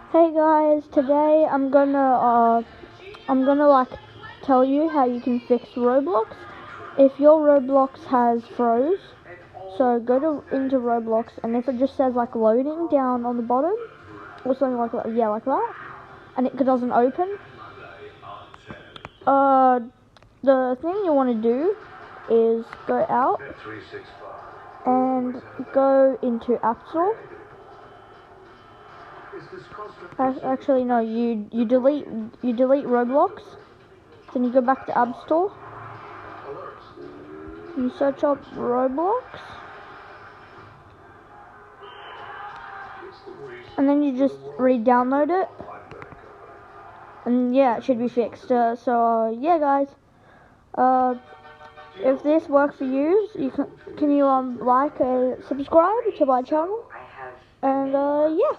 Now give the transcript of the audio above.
Hey guys, today I'm gonna like tell you how you can fix Roblox. If your Roblox has froze, so go into Roblox, and if it just says like loading down on the bottom or something like that, yeah, like that, and it doesn't open, the thing you want to do is go out and go into App Store. Actually, no. You delete Roblox. Then you go back to App Store. You search up Roblox, and then you just re-download it. And yeah, it should be fixed. Yeah, guys. If this works for you, can you like subscribe to my channel? And yeah.